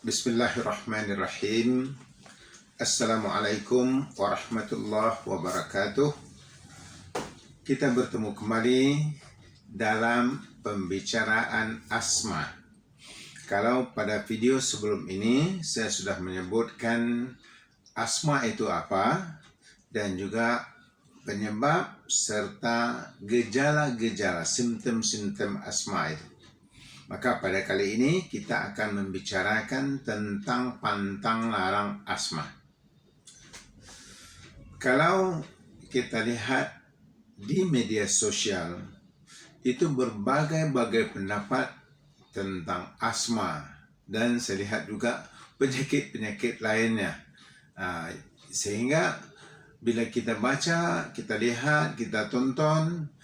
Bismillahirrahmanirrahim. Assalamualaikum warahmatullahi wabarakatuh. Kita bertemu kembali dalam pembicaraan asma. Kalau pada video sebelum ini saya sudah menyebutkan asma itu apa dan juga penyebab serta gejala-gejala, simptom-simptom asma itu. Maka pada kali ini kita akan membicarakan tentang pantang larang asma. Kalau kita lihat di media sosial, itu berbagai-bagai pendapat tentang asma. Dan saya lihat juga penyakit-penyakit lainnya. Sehingga bila kita baca, kita lihat, kita tonton,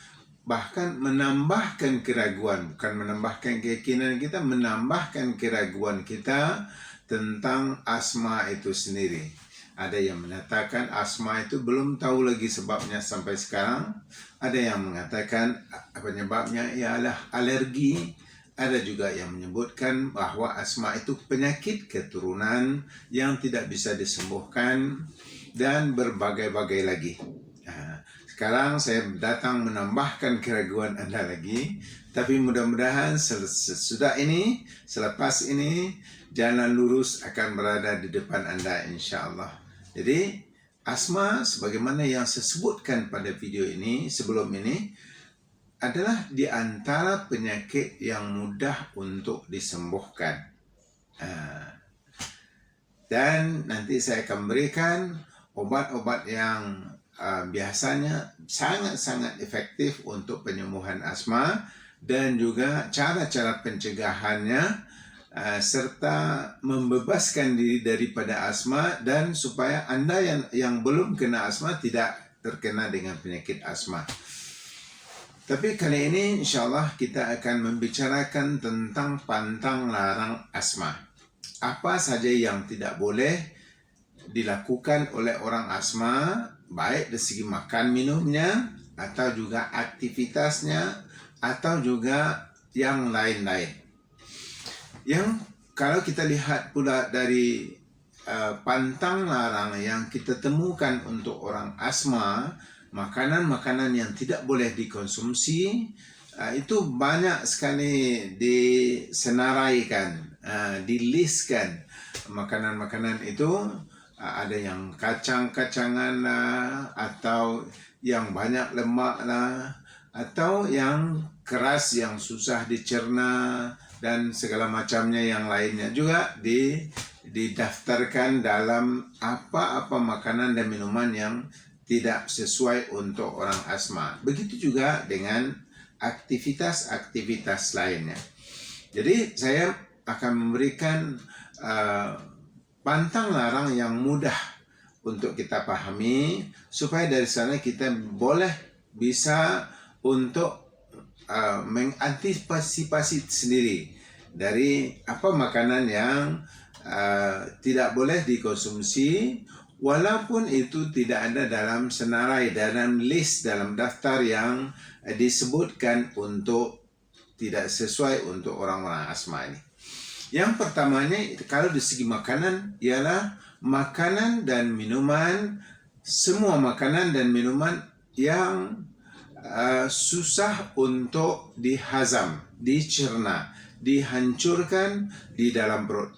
bahkan menambahkan keraguan, bukan menambahkan keyakinan kita, menambahkan keraguan kita tentang asma itu sendiri. Ada yang mengatakan asma itu belum tahu lagi sebabnya sampai sekarang. Ada yang mengatakan penyebabnya ialah alergi. Ada juga yang menyebutkan bahwa asma itu penyakit keturunan yang tidak bisa disembuhkan dan berbagai-bagai lagi. Sekarang saya datang menambahkan keraguan Anda lagi, tapi mudah-mudahan sesudah ini, selepas ini, jalan lurus akan berada di depan Anda insya-Allah. Jadi, asma sebagaimana yang saya sebutkan pada video ini, sebelum ini, adalah di antara penyakit yang mudah untuk disembuhkan. Dan nanti saya akan berikan obat-obat yang biasanya sangat-sangat efektif untuk penyembuhan asma dan juga cara-cara pencegahannya serta membebaskan diri daripada asma dan supaya Anda yang belum kena asma tidak terkena dengan penyakit asma. Tapi kali ini insyaAllah kita akan membicarakan tentang pantang larang asma. Apa saja yang tidak boleh dilakukan oleh orang asma, baik dari segi makan minumnya, atau juga aktivitasnya, atau juga yang lain-lain. Yang kalau kita lihat pula dari pantang larang yang kita temukan untuk orang asma, makanan-makanan yang tidak boleh dikonsumsi, itu banyak sekali disenaraikan, dilistkan. Makanan-makanan itu ada yang kacang-kacangan lah, atau yang banyak lemak lah, atau yang keras yang susah dicerna dan segala macamnya yang lainnya juga didaftarkan dalam apa-apa makanan dan minuman yang tidak sesuai untuk orang asma. Begitu juga dengan aktivitas-aktivitas lainnya. Jadi saya akan memberikan pantang larang yang mudah untuk kita pahami supaya dari sana kita boleh bisa untuk mengantisipasi sendiri dari apa makanan yang tidak boleh dikonsumsi walaupun itu tidak ada dalam senarai, dalam list, dalam daftar yang disebutkan untuk tidak sesuai untuk orang-orang asma ini. Yang pertamanya, kalau dari segi makanan, ialah makanan dan minuman, semua makanan dan minuman yang susah untuk dihazam, dicerna, dihancurkan di dalam perut.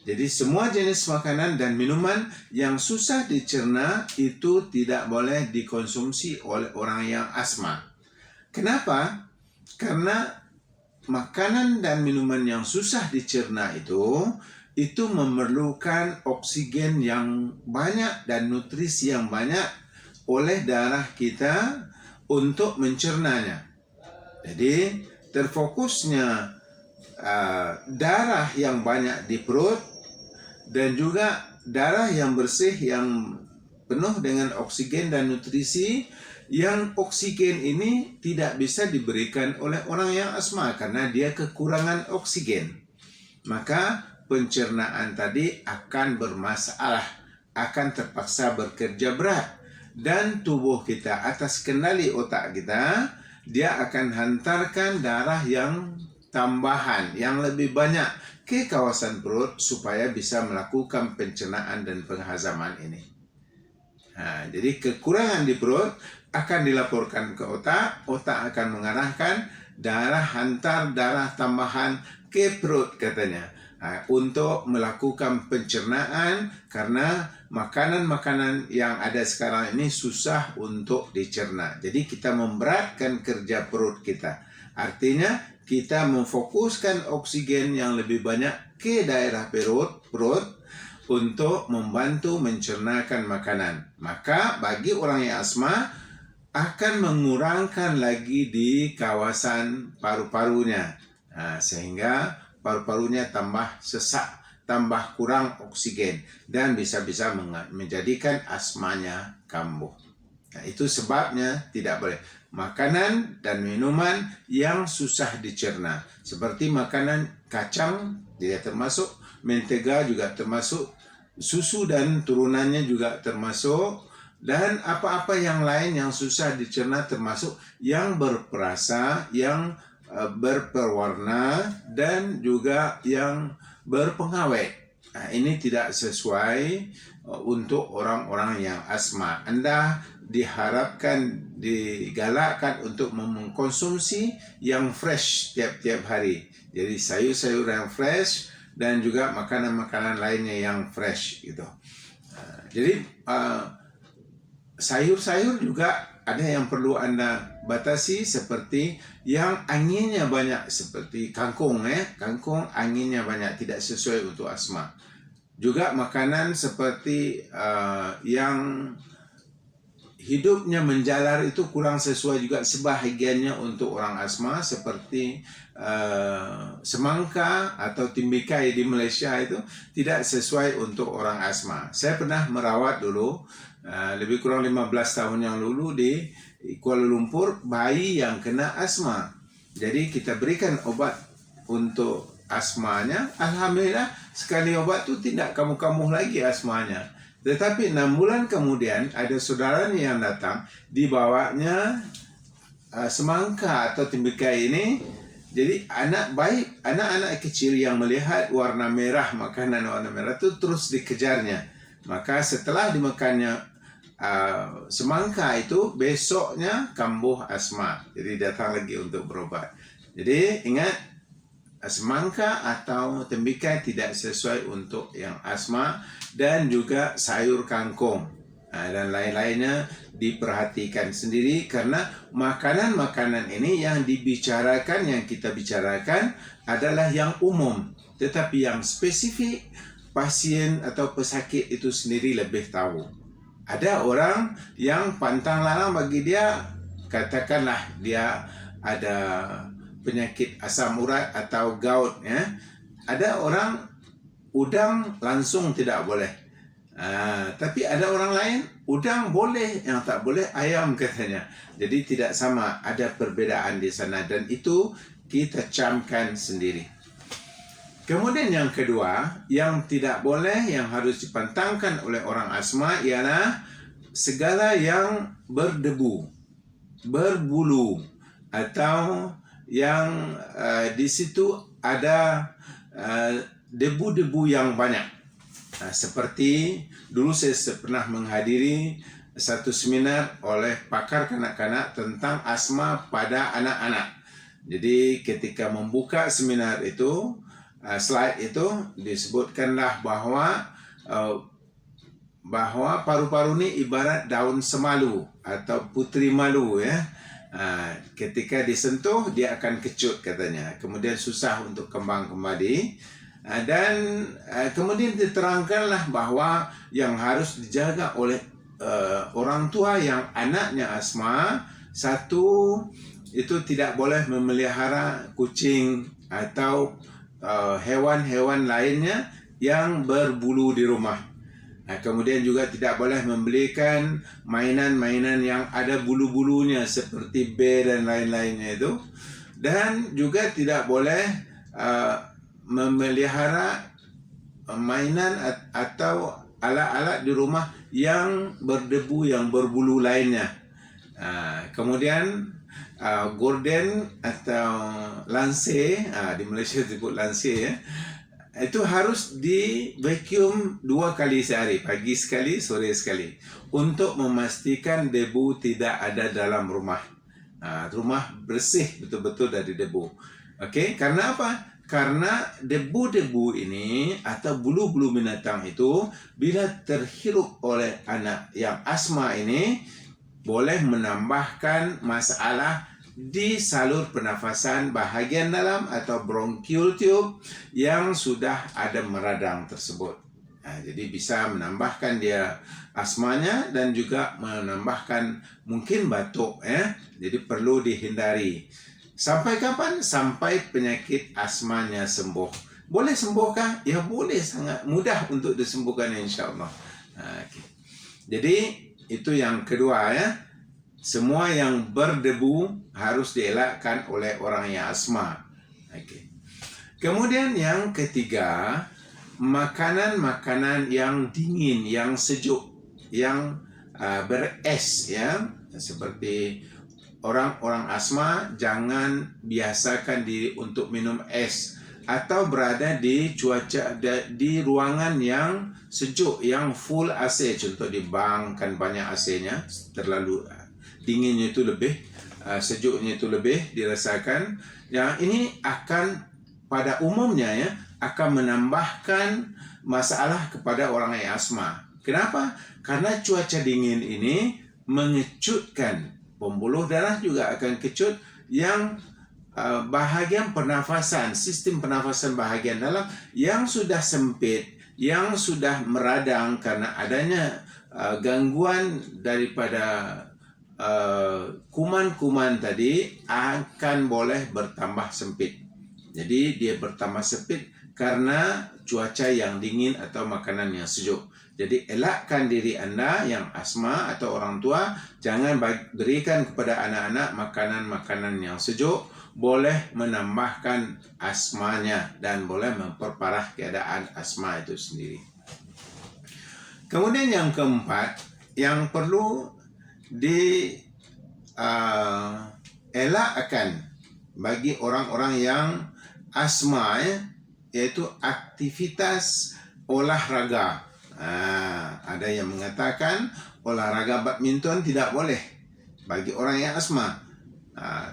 Jadi semua jenis makanan dan minuman yang susah dicerna itu tidak boleh dikonsumsi oleh orang yang asma. Kenapa? Karena makanan dan minuman yang susah dicerna itu memerlukan oksigen yang banyak dan nutrisi yang banyak oleh darah kita untuk mencernanya. Jadi terfokusnya darah yang banyak di perut dan juga darah yang bersih yang penuh dengan oksigen dan nutrisi, yang oksigen ini tidak bisa diberikan oleh orang yang asma karena dia kekurangan oksigen. Maka pencernaan tadi akan bermasalah, akan terpaksa bekerja berat. Dan tubuh kita atas kendali otak kita, dia akan hantarkan darah yang tambahan yang lebih banyak ke kawasan perut supaya bisa melakukan pencernaan dan penghazaman ini. Jadi kekurangan di perut akan dilaporkan ke otak, otak akan mengarahkan hantar darah tambahan ke perut katanya. Untuk melakukan pencernaan karena makanan-makanan yang ada sekarang ini susah untuk dicerna. Jadi kita memberatkan kerja perut kita. Artinya kita memfokuskan oksigen yang lebih banyak ke daerah perut untuk membantu mencernakan makanan. Maka bagi orang yang asma akan mengurangkan lagi di kawasan paru-parunya. Sehingga paru-parunya tambah sesak, tambah kurang oksigen, dan bisa-bisa menjadikan asmanya kambuh. Itu sebabnya tidak boleh. Makanan dan minuman yang susah dicerna, seperti makanan kacang, dia termasuk, mentega juga termasuk, susu dan turunannya juga termasuk, dan apa-apa yang lain yang susah dicerna termasuk yang berperasa, yang berperwarna, dan juga yang berpengawet. Ini tidak sesuai untuk orang-orang yang asma. Anda digalakkan untuk mengkonsumsi yang fresh tiap-tiap hari. Jadi sayur-sayur yang fresh dan juga makanan-makanan lainnya yang fresh gitu. Jadi sayur-sayur juga ada yang perlu Anda batasi, seperti yang anginnya banyak, seperti kangkung. Kangkung anginnya banyak, tidak sesuai untuk asma. Juga makanan seperti yang hidupnya menjalar itu kurang sesuai juga sebahagiannya untuk orang asma, seperti semangka atau timbikai di Malaysia itu tidak sesuai untuk orang asma. Saya pernah merawat dulu lebih kurang 15 tahun yang lalu di Kuala Lumpur bayi yang kena asma. Jadi kita berikan obat untuk asmanya. Alhamdulillah sekali obat itu tidak kambuh-kambuh lagi asmanya. Tetapi 6 bulan kemudian ada saudaranya yang datang, dibawanya semangka atau timbikai ini. Jadi anak-anak kecil yang melihat warna merah, makanan warna merah itu terus dikejarnya. Maka setelah dimakannya semangka itu, besoknya kambuh asma. Jadi datang lagi untuk berobat. Jadi ingat, semangka atau tembikai tidak sesuai untuk yang asma, dan juga sayur kangkung dan lain-lainnya diperhatikan sendiri, karena makanan-makanan ini yang kita bicarakan adalah yang umum, tetapi yang spesifik pasien atau pesakit itu sendiri lebih tahu. Ada orang yang pantang larang bagi dia, katakanlah dia ada penyakit asam urat atau gout, Ada orang udang langsung tidak boleh. Tapi ada orang lain udang boleh, yang tak boleh ayam katanya. Jadi tidak sama, ada perbedaan di sana, dan itu kita camkan sendiri. Kemudian yang kedua, yang tidak boleh, yang harus dipantangkan oleh orang asma ialah segala yang berdebu, berbulu, atau yang di situ ada debu-debu yang banyak. Seperti dulu saya pernah menghadiri satu seminar oleh pakar kanak-kanak tentang asma pada anak-anak. Jadi ketika membuka seminar itu, slide itu disebutkanlah bahwa paru-paru ini ibarat daun semalu atau putri malu, ketika disentuh dia akan kecut katanya, kemudian susah untuk kembang kembali, dan kemudian diterangkanlah bahwa yang harus dijaga oleh orang tua yang anaknya asma, satu, itu tidak boleh memelihara kucing atau hewan-hewan lainnya yang berbulu di rumah. Kemudian juga tidak boleh membelikan mainan-mainan yang ada bulu-bulunya seperti bel dan lain-lainnya itu. Dan juga tidak boleh memelihara mainan atau alat-alat di rumah yang berdebu, yang berbulu lainnya. Kemudian gorden atau lanse, di Malaysia disebut lanse ya, itu harus di vacuum 2 kali sehari, pagi sekali, sore sekali, untuk memastikan debu tidak ada dalam rumah. Rumah bersih betul-betul dari debu. Okey, karena apa? Karena debu-debu ini atau bulu-bulu binatang itu bila terhirup oleh anak yang asma ini boleh menambahkan masalah di salur pernafasan bahagian dalam atau bronchial tube yang sudah ada meradang tersebut. Jadi bisa menambahkan dia asmanya dan juga menambahkan mungkin batuk ya. Jadi perlu dihindari. Sampai kapan? Sampai penyakit asmanya sembuh. Boleh sembuhkah? Ya boleh, sangat mudah untuk disembuhkan insya-Allah. Okay. Jadi itu yang kedua ya. Semua yang berdebu harus dielakkan oleh orang yang asma. Okay. Kemudian yang ketiga, makanan-makanan yang dingin, yang sejuk, yang beres ya, seperti orang-orang asma jangan biasakan diri untuk minum es atau berada di di ruangan yang sejuk, yang full AC. Contoh di bank kan banyak AC-nya, terlalu dinginnya itu lebih, sejuknya itu lebih dirasakan. Yang ini akan pada umumnya ya akan menambahkan masalah kepada orang yang asma. Kenapa? Karena cuaca dingin ini mengecutkan pembuluh darah, juga akan kecut yang bahagian pernafasan, sistem pernafasan bahagian dalam yang sudah sempit, yang sudah meradang karena adanya gangguan daripada kuman-kuman tadi akan boleh bertambah sempit. Jadi dia bertambah sempit karena cuaca yang dingin atau makanan yang sejuk. Jadi elakkan diri anda yang asma atau orang tua, jangan berikan kepada anak-anak makanan-makanan yang sejuk, boleh menambahkan asmanya dan boleh memperparah keadaan asma itu sendiri. Kemudian yang keempat, yang perlu dielakkan bagi orang-orang yang asma yaitu aktivitas olahraga. Ada yang mengatakan olahraga badminton tidak boleh bagi orang yang asma.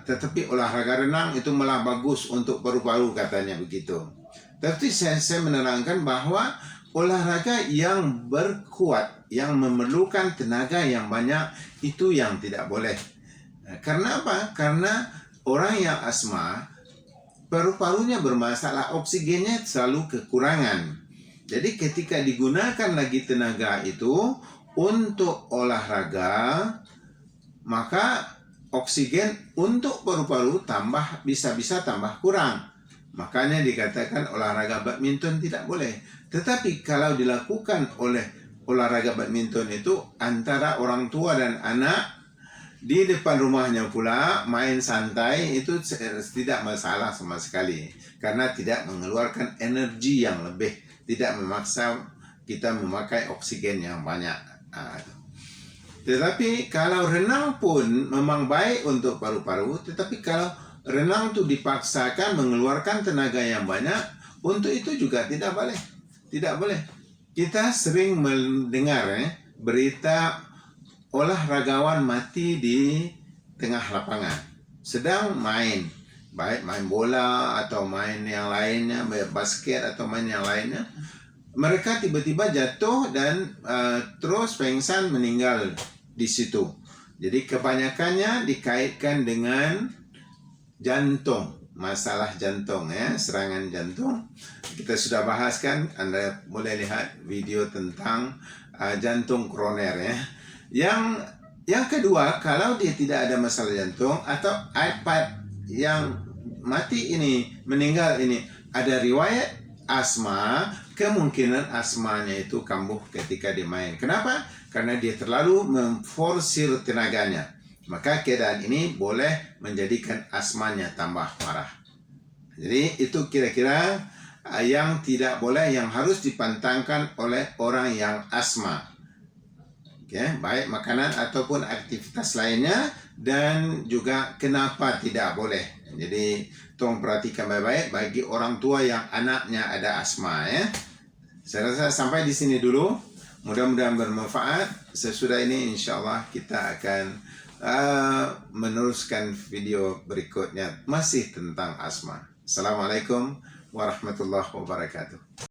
Tetapi olahraga renang itu malah bagus untuk paru-paru katanya begitu. Tapi saya menerangkan bahwa olahraga yang berkuat, yang memerlukan tenaga yang banyak, itu yang tidak boleh. Karena apa? Karena orang yang asma paru-parunya bermasalah, oksigennya selalu kekurangan. Jadi ketika digunakan lagi tenaga itu untuk olahraga, maka oksigen untuk paru-paru bisa tambah kurang. Makanya dikatakan olahraga badminton tidak boleh. Tetapi kalau dilakukan oleh olahraga badminton itu antara orang tua dan anak di depan rumahnya pula main santai, itu tidak masalah sama sekali. Karena tidak mengeluarkan energi yang lebih, tidak memaksa kita memakai oksigen yang banyak. Tetapi kalau renang pun memang baik untuk paru-paru, tetapi kalau renang itu dipaksakan mengeluarkan tenaga yang banyak, untuk itu juga tidak boleh. Tidak boleh. Kita sering mendengar berita olahragawan mati di tengah lapangan, sedang main, baik main bola atau main yang lainnya, basket atau main yang lainnya. Mereka tiba-tiba jatuh dan terus pingsan, meninggal di situ. Jadi kebanyakannya dikaitkan dengan jantung, masalah jantung ya, serangan jantung. Kita sudah bahaskan, Anda boleh lihat video tentang jantung koroner ya. Yang kedua, kalau dia tidak ada masalah jantung atau yang mati ini, meninggal ini ada riwayat asma, kemungkinan asmanya itu kambuh ketika dia main. Kenapa? Karena dia terlalu memforsir tenaganya. Maka keadaan ini boleh menjadikan asmanya tambah parah. Jadi itu kira-kira yang tidak boleh, yang harus dipantangkan oleh orang yang asma. Baik makanan ataupun aktivitas lainnya dan juga kenapa tidak boleh. Jadi tolong perhatikan baik-baik bagi orang tua yang anaknya ada asma ya. Saya rasa sampai di sini dulu. Mudah-mudahan bermanfaat. Sesudah ini insya-Allah kita akan meneruskan video berikutnya masih tentang asma. Assalamualaikum warahmatullahi wabarakatuh.